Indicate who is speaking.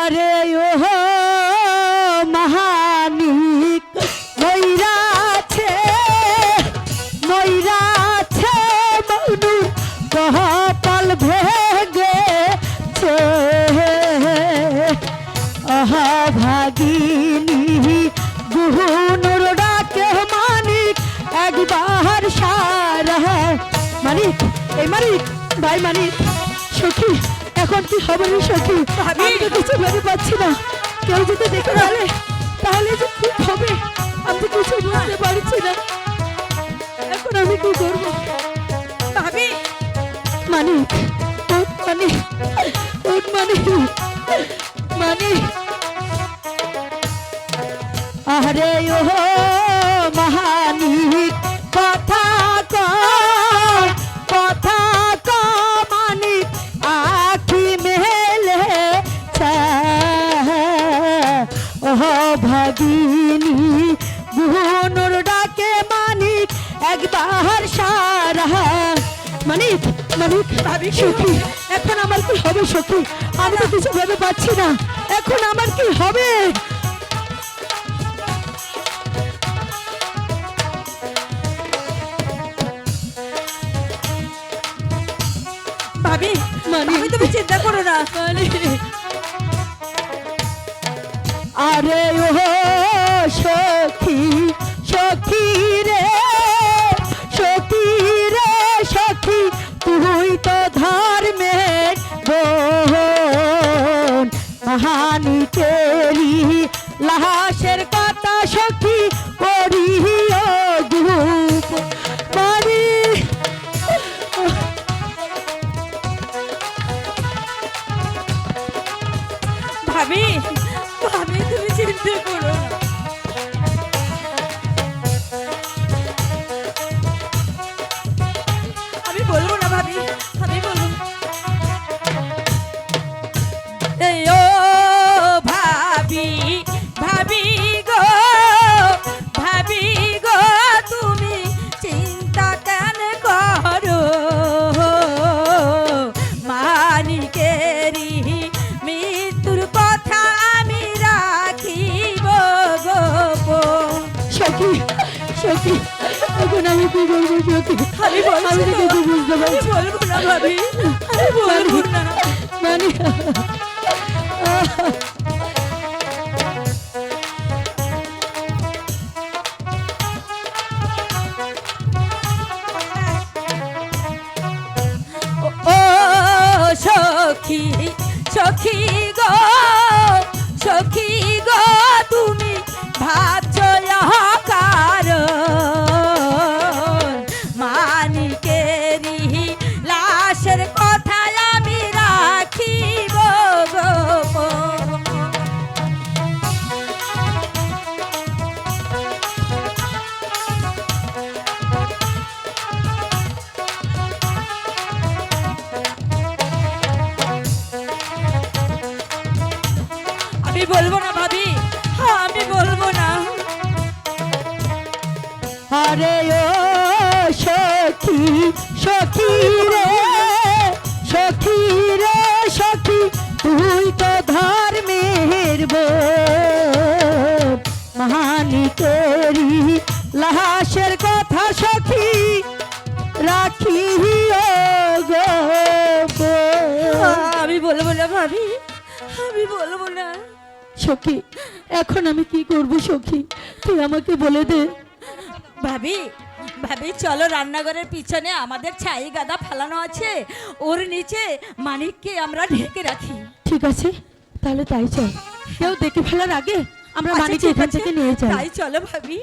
Speaker 1: আরে ও মহানিক ময়রাছে ময়রাছে মনুর কপাল ভেঙেছে আহা ভাগিনী গুহুনুর ডাকে মানিক একবার সারা মানিক এই মানিক ভাই মানিক সখী এখন কি হবে রে সখী আমি তো কিছু ভেবে পাচ্ছি না কেউ যদি দেখে ফেলে তাহলে যে কি হবে আমি তো কিছু বুঝতে পারছি না এখন আমি কি করব ভাবি মানিক মানিক মানিক মানিক আরে ও মহানিক কথা কথা মানিক আখি মেলে ও ভাগিনী গুহনুর ডাকে মানিক একবার সারা মানিক মানিক ভাবি সখী এখন আমার কি হবে সখী আমি তো কিছু ভেবে পাচ্ছি না এখন আমার কি হবে
Speaker 2: ভাবি আমি তুমি চিন্তা করো না
Speaker 1: আরে ও সখী সখী রে সখী রে সখী তুই তো ধর্মের বোন মহানিকেরি লাশের কথা সখী করিও গুপ মারি
Speaker 2: ভাবি ভাবি তুমি চিন্তা করো না আমি বলবো না ভাবি আমি বলবো এই ও ভাবি ভাবি গো তুমি চিন্তা কেন করো মানিকেরি মৃত্যুর কথা আমি রাখিব গোপন
Speaker 1: সখী সখী এখন আমি কি করবো সখী
Speaker 2: আমি
Speaker 1: কিছু বুঝতে পারছি
Speaker 2: বলবো না ভাবি আমি বলবো না
Speaker 1: মানে
Speaker 2: ও সখী সখী গো তুমি ভাবছো কারণ মানিকেরি লাশের কথা আমি রাখিব গোপন আমি বলবো না ভাবি আমি বলবো না
Speaker 1: আরে ও সখী সখী রে সখী রে সখী তুই তো ধর্মের বোন মহানিকেরি লাশের কথা সখী রাখিও গোপন
Speaker 2: আমি বলবো না ভাবি আমি বলবো না
Speaker 1: সখী এখন আমি কি করব সখী তুই আমাকে বলে দে
Speaker 2: ভাবি ভাবি চলো রান্নাঘরের পিছনে আমাদের ছাই গাদা ফেলানো আছে ওর নিচে মানিককে আমরা ঢেকে রাখি
Speaker 1: ঠিক আছে তাহলে তাই চল কেউ দেখে ফেলার আগে আমরা
Speaker 2: আচ্ছা,
Speaker 1: মানিককে
Speaker 2: ঠিক
Speaker 1: এখান
Speaker 2: আছে,
Speaker 1: থেকে নিয়ে যাই
Speaker 2: তাই চলো ভাবি